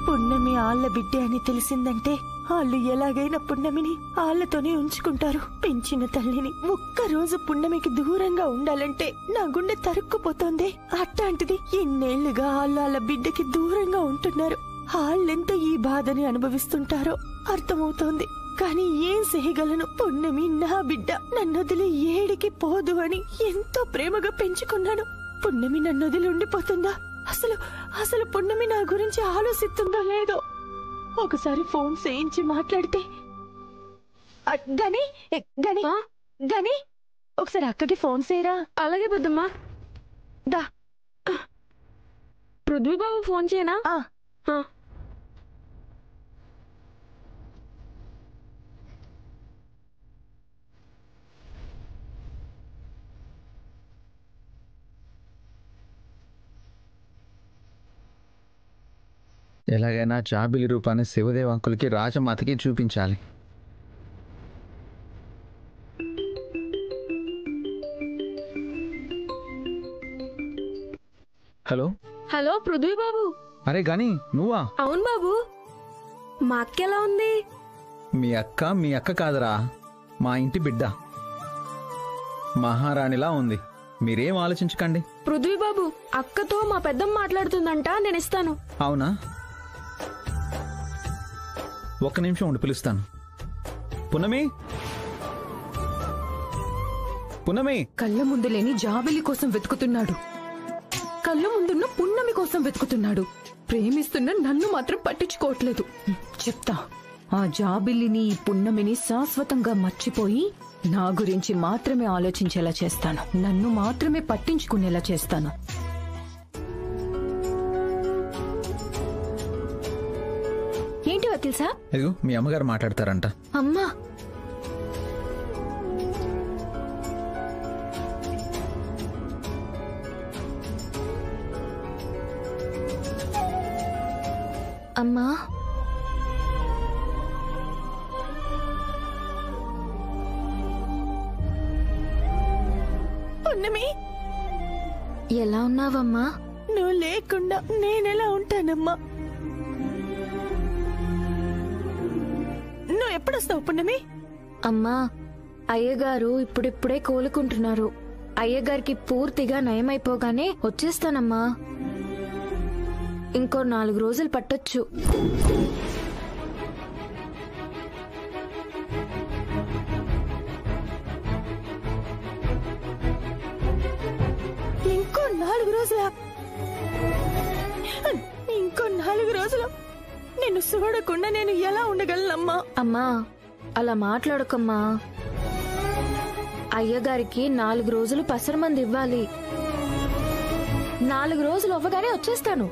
పున్నమి ఆళ్ల బిడ్డే అని తెలిసిందంటే వాళ్ళు ఎలాగైనా పున్నమిని ఆళ్లతోనే ఉంచుకుంటారు. పెంచిన తల్లిని ఒక్కరోజు పున్నమికి దూరంగా ఉండాలంటే నా గుండె తరుక్కుపోతోంది. అట్లాంటిది ఎన్నేళ్లుగా వాళ్ళ బిడ్డకి దూరంగా ఉంటున్నారు. వాళ్ళెంత ఈ బాధని అనుభవిస్తుంటారో అర్థమవుతోంది. కానీ ఏం చేయగలను? పున్నమి నా బిడ్డ, నన్నొదిలి ఏడికి పోదు అని ఎంతో ప్రేమగా పెంచుకున్నాను. పున్నమి నన్నొదిలి ఉండిపోతుందా? అసలు పున్నమి నా గురించి ఆలోచిస్తుందో లేదో. ఒకసారి ఫోన్ చేయించి మాట్లాడితే. గని గని గని ఒకసారి అక్కకి ఫోన్ చేయరా. అలాగే పెద్దమ్మా. దా. పృథ్వీబాబు ఫోన్ చేయనా? ఎలాగైనా జాబిలి రూపాన్ని శివదేవ్ అంకుల్కి రాజమాతకి చూపించాలి. హలో హలో పృథ్వీ బాబు. అరే గాని నువ్వా? అవును బాబు. మా అక్క ఎలా ఉంది? మీ అక్క కాదరా, మా ఇంటి బిడ్డ మహారాణిలా ఉంది. మీరేం ఆలోచించకండి. పృథ్వీ బాబు, అక్కతో మా పెద్దమ్మ మాట్లాడుతుందంట, నేను ఇస్తాను. అవునా? ఒక్క నిమిషం ఉండి పిలుస్తాను. పున్నమి, పున్నమి. కళ్ళ ముందు లేని జాబిలి కోసం వెతుకుతున్నాడు, కళ్ళ ముందున్న పున్నమి కోసం వెతుకుతున్నాడు. ప్రేమిస్తున్న నన్ను మాత్రం పట్టించుకోవట్లేదు. చెప్తా, ఆ జాబిలిని ఈ పున్నమిని శాశ్వతంగా మర్చిపోయి నా గురించి మాత్రమే ఆలోచించేలా చేస్తాను, నన్ను మాత్రమే పట్టించుకునేలా చేస్తాను. ఏంటి వకీల్ సాబ్? ఇదిగో మీ అమ్మగారు మాట్లాడతారంట. అమ్మా, అమ్మా, పున్నమి, ఎలా ఉన్నావమ్మా? నువ్వు లేకుండా నేనెలా ఉంటానమ్మా? నువ్వు ఎప్పుడొస్తావు పున్నమి? అమ్మా, అయ్యగారు ఇప్పుడిప్పుడే కోలుకుంటున్నారు. అయ్యగారికి పూర్తిగా నయమైపోగానే వచ్చేస్తానమ్మా. ఇంకో 4 రోజులు పట్టొచ్చు. ఇంకో 4 రోజులా? ఇంకో 4 రోజులు నిన్ను చూడకుండా నేను ఎలా ఉండగలనమ్మా? అమ్మా, అలా మాట్లాడకమ్మా. అయ్యగారికి 4 రోజులు పసరమంది ఇవ్వాలి. 4 రోజులు అవ్వగానే వచ్చేస్తాను.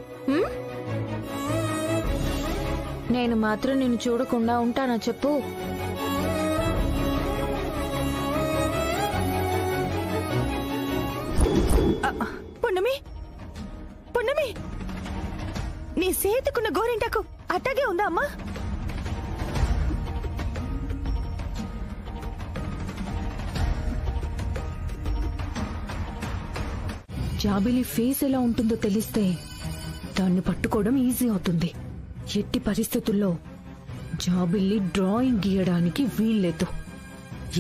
నేను మాత్రం నిన్ను చూడకుండా ఉంటానా చెప్పు? పున్నమి, పున్నమి, నీ చేతికున్న గోరింటాకు అట్టగే ఉందా అమ్మా? జాబిలి ఫేస్ ఎలా ఉంటుందో తెలిస్తే దాన్ని పట్టుకోవడం ఈజీ అవుతుంది. ఎట్టి పరిస్థితుల్లో జాబిల్లి డ్రాయింగ్ గీయడానికి వీల్లేదు.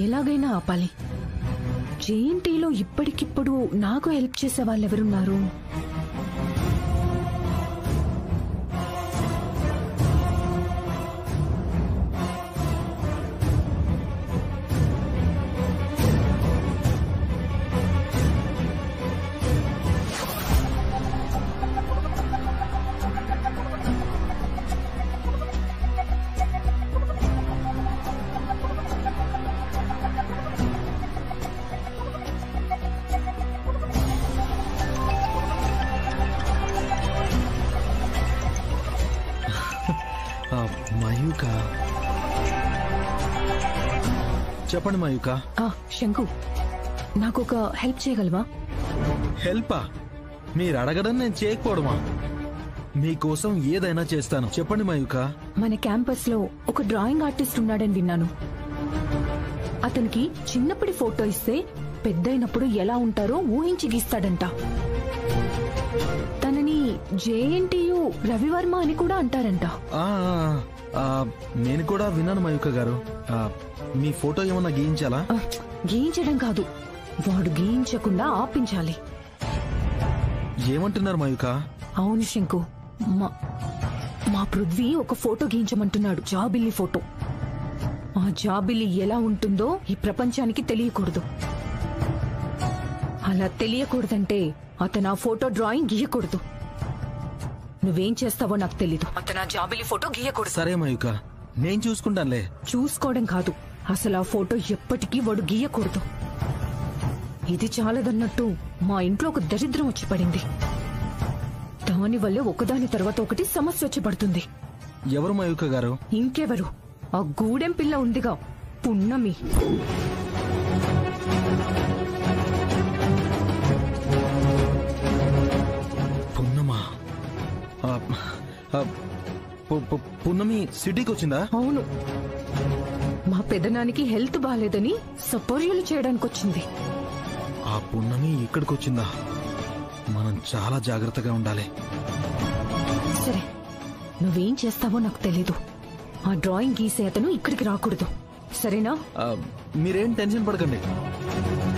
ఎలాగైనా ఆపాలి. జేఎన్టీలో ఇప్పటికిప్పుడు నాకు హెల్ప్ చేసే వాళ్ళెవరున్నారు? మయూక, చెప్పండి మయూక. శంకు, నాకొక హెల్ప్ చేయగలవా? హెల్పా? మీరు అడగడం నేను చేయకపోవడమా? మీకోసం ఏదైనా చేస్తాను, చెప్పండి మయూక. మన క్యాంపస్ లో ఒక డ్రాయింగ్ ఆర్టిస్ట్ ఉన్నాడని విన్నాను. అతనికి చిన్నప్పటి ఫోటో ఇస్తే పెద్దయినప్పుడు ఎలా ఉంటారో ఊహించి గీస్తాడంట. తనని జేఎన్టీయు రవివర్మ అని కూడా అంటారంట. నేను కూడా విన్నాను మయూక గారు. మీ ఫోటో ఏమన్నా గీయించాలా? గీయించడం కాదు, వాడు గీయించకుండా ఆపించాలి. ఏమంటున్నారు మయూక? అవును శంకు, మా పృథ్వీ ఒక ఫోటో గీయించమంటున్నాడు, జాబిల్లి ఫోటో. ఆ జాబిల్లి ఎలా ఉంటుందో ఈ ప్రపంచానికి తెలియకూడదు. అలా తెలియకూడదంటే అతను ఆ ఫోటో డ్రాయింగ్ గీయకూడదు. నువ్వేం చేస్తావో నాకు తెలీదు. అతను ఆ జాబిలి ఫోటో గీయకూడదు. సరే మయూక, నేను చూసుకుంటానులే. చూసుకోవడం కాదు, అసలు ఆ ఫోటో ఎప్పటికీ వాడు గీయకూడదు. ఇది చాలదన్నట్టు మా ఇంట్లో ఒక దరిద్రం వచ్చి పడింది. దానివల్ల ఒకదాని తర్వాత ఒకటి సమస్య వచ్చి పడుతుంది. ఎవరు మయూక గారు? ఇంకెవరు, ఆ గూడెం పిల్ల ఉందిగా, పున్నమి. పున్నమా? పున్నమి సిటీకి వచ్చిందా? అవును, మా పెదనానికి హెల్త్ బాలేదని సపర్యలు చేయడానికి వచ్చింది. ఆ పున్నమి ఇక్కడికి వచ్చిందా? మనం చాలా జాగ్రత్తగా ఉండాలి. సరే, నువ్వేం చేస్తావో నాకు తెలీదు. ఆ డ్రాయింగ్ గీసే అతను ఇక్కడికి రాకూడదు, సరేనా? మీరేం టెన్షన్ పడకండి.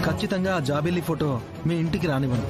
ఖచ్చితంగా ఆ జాబిల్లి ఫోటో మీ ఇంటికి రానివ్వను.